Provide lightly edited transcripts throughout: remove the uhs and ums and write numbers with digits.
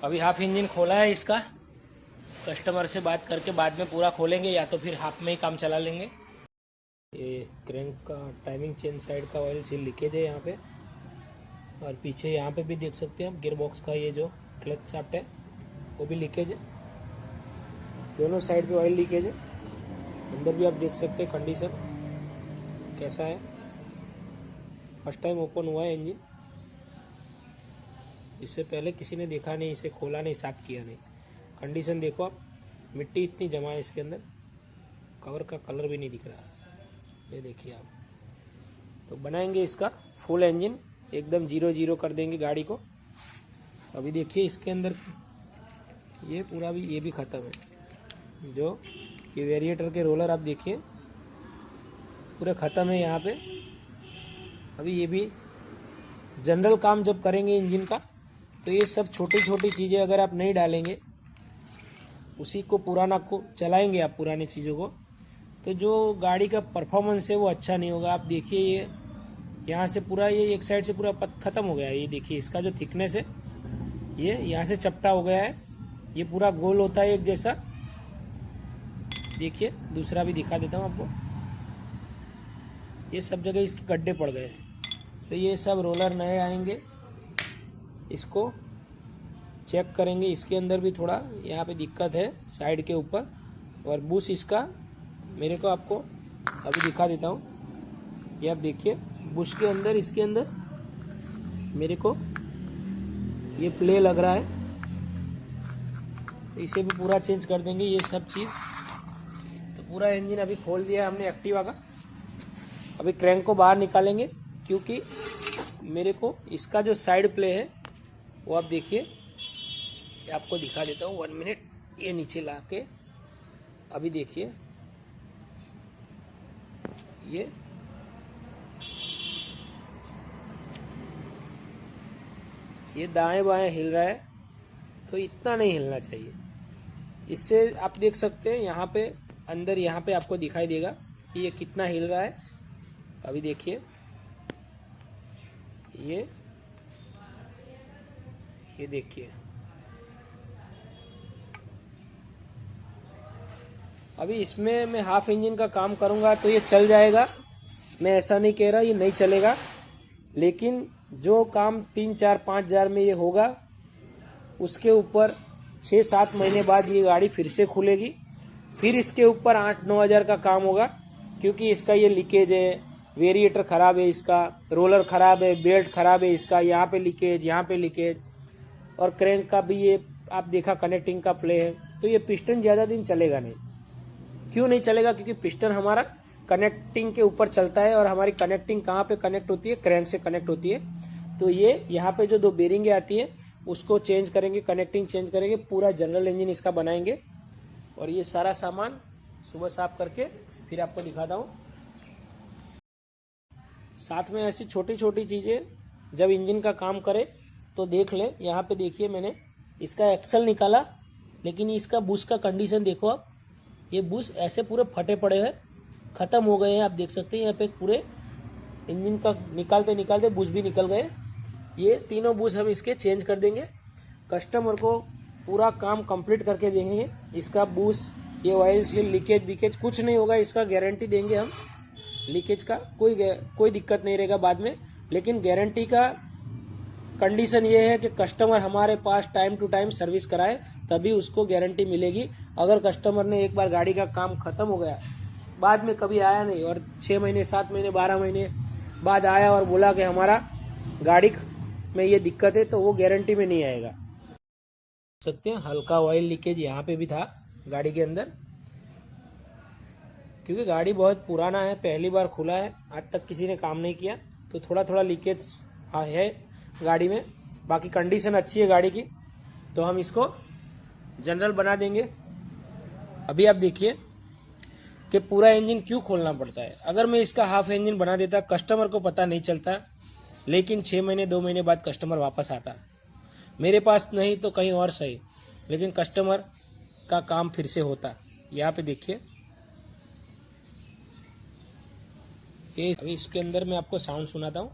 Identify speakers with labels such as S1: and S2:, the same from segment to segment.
S1: अभी half engine खोला है इसका, कस्टमर से बात करके बाद में पूरा खोलेंगे या तो फिर हाफ में ही काम चला लेंगे। ये क्रैंक का टाइमिंग चेन साइड का ऑयल सील लीकेज है यहाँ पे, और पीछे यहाँ पे भी देख सकते हैं आप गियर बॉक्स का ये जो क्लच शाफ्ट है वो भी लीकेज है। दोनों साइड पे ऑयल लीकेज है। अंदर भी आप देख सकते हैं कंडीशन कैसा है। फर्स्ट टाइम ओपन हुआ है इंजन, इससे पहले किसी ने देखा नहीं, इसे खोला नहीं, साफ किया नहीं। कंडीशन देखो आप, मिट्टी इतनी जमा है इसके अंदर, कवर का कलर भी नहीं दिख रहा। ये देखिए आप। तो बनाएंगे इसका फुल इंजन, एकदम 0-0 कर देंगे गाड़ी को। अभी देखिए इसके अंदर ये पूरा भी, ये भी ख़त्म है। जो ये वेरिएटर के रोलर आप देखिए पूरे ख़त्म है यहाँ पे। अभी ये भी जनरल काम जब करेंगे इंजन का, तो ये सब छोटी छोटी चीज़ें अगर आप नहीं डालेंगे, उसी को पुराना को चलाएंगे आप पुरानी चीज़ों को, तो जो गाड़ी का परफॉर्मेंस है वो अच्छा नहीं होगा। आप देखिए ये यहाँ से पूरा, ये एक साइड से पूरा ख़त्म हो गया है। ये देखिए इसका जो थिकनेस है ये यहाँ से चपटा हो गया है। ये पूरा गोल होता है एक जैसा। देखिए दूसरा भी दिखा देता हूँ आपको। ये सब जगह इसके गड्ढे पड़ गए हैं। तो ये सब रोलर नए आएंगे, इसको चेक करेंगे। इसके अंदर भी थोड़ा यहाँ पे दिक्कत है साइड के ऊपर, और बुश इसका मेरे को आपको अभी दिखा देता हूँ। ये आप देखिए बुश के अंदर, इसके अंदर मेरे को ये प्ले लग रहा है, इसे भी पूरा चेंज कर देंगे ये सब चीज़। तो पूरा इंजन अभी खोल दिया हमने एक्टिवा का। अभी क्रैंक को बाहर निकालेंगे, क्योंकि मेरे को इसका जो साइड प्ले है वो आप देखिए, आपको दिखा देता हूँ 1 मिनट। ये नीचे ला के अभी देखिए ये दाएं बाएं हिल रहा है, तो इतना नहीं हिलना चाहिए। इससे आप देख सकते हैं यहाँ पे अंदर, यहाँ पे आपको दिखाई देगा कि ये कितना हिल रहा है। अभी देखिए ये देखिए। अभी इसमें मैं हाफ इंजन का काम करूंगा तो ये चल जाएगा, मैं ऐसा नहीं कह रहा ये नहीं चलेगा, लेकिन जो काम 3-4-5 हज़ार में ये होगा, उसके ऊपर 6-7 महीने बाद ये गाड़ी फिर से खुलेगी। फिर इसके ऊपर 8-9 हज़ार का काम होगा, क्योंकि इसका ये लीकेज है, वेरिएटर ख़राब है, इसका रोलर ख़राब है, बेल्ट ख़राब है, इसका यहाँ पे लीकेज, यहाँ पे लीकेज, और क्रैंक का भी ये आप देखा कनेक्टिंग का प्ले है। तो ये पिस्टन ज़्यादा दिन चलेगा नहीं। क्यों नहीं चलेगा? क्योंकि पिस्टन हमारा कनेक्टिंग के ऊपर चलता है, और हमारी कनेक्टिंग कहाँ पे कनेक्ट होती है? क्रैंक से कनेक्ट होती है। तो ये यहाँ पे जो 2 बेरिंगें आती है उसको चेंज करेंगे, कनेक्टिंग चेंज करेंगे, पूरा जनरल इंजन इसका बनाएंगे। और ये सारा सामान सुबह साफ करके फिर आपको दिखाता हूँ। साथ में ऐसी छोटी छोटी चीज़ें जब इंजन का काम करे तो देख ले। यहाँ पे देखिए मैंने इसका एक्सल निकाला, लेकिन इसका बुश का कंडीशन देखो आप। ये बुश ऐसे पूरे फटे पड़े हैं, ख़त्म हो गए हैं। आप देख सकते हैं यहाँ पे पूरे इंजन का निकालते निकालते बुश भी निकल गए। ये तीनों बुश हम इसके चेंज कर देंगे, कस्टमर को पूरा काम कंप्लीट करके देंगे। इसका बुश, ये ऑयल सील, लीकेज विकेज कुछ नहीं होगा, इसका गारंटी देंगे हम। लीकेज का कोई दिक्कत नहीं रहेगा बाद में, लेकिन गारंटी का कंडीशन ये है कि कस्टमर हमारे पास टाइम टू टाइम सर्विस कराए, तभी उसको गारंटी मिलेगी। अगर कस्टमर ने एक बार गाड़ी का काम खत्म हो गया, बाद में कभी आया नहीं, और 6 महीने 7 महीने 12 महीने बाद आया और बोला कि हमारा गाड़ी में ये दिक्कत है, तो वो गारंटी में नहीं आएगा। देख सकते हैं हल्का ऑयल लीकेज यहाँ पे भी था गाड़ी के अंदर, क्योंकि गाड़ी बहुत पुराना है, पहली बार खुला है, आज तक किसी ने काम नहीं किया, तो थोड़ा थोड़ा लीकेज है गाड़ी में। बाकी कंडीशन अच्छी है गाड़ी की, तो हम इसको जनरल बना देंगे। अभी आप देखिए कि पूरा इंजन क्यों खोलना पड़ता है। अगर मैं इसका हाफ इंजन बना देता, कस्टमर को पता नहीं चलता, लेकिन 6 महीने 2 महीने बाद कस्टमर वापस आता। मेरे पास नहीं तो कहीं और सही, लेकिन कस्टमर का काम फिर से होता। यहाँ पे देखिए ये, अभी इसके अंदर मैं आपको साउंड सुनाता हूँ।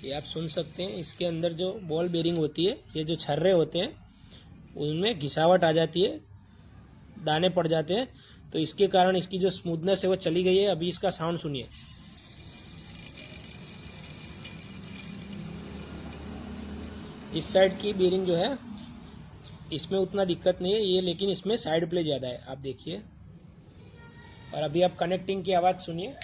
S1: ये आप सुन सकते हैं। इसके अंदर जो बॉल बेरिंग होती है, ये जो छर्रे होते हैं उनमें घिसावट आ जाती है, दाने पड़ जाते हैं, तो इसके कारण इसकी जो स्मूथनेस है वो चली गई है। अभी इसका साउंड सुनिए। इस साइड की बेरिंग जो है इसमें उतना दिक्कत नहीं है ये, लेकिन इसमें साइड प्ले ज़्यादा है, आप देखिए। और अभी आप कनेक्टिंग की आवाज़ सुनिए।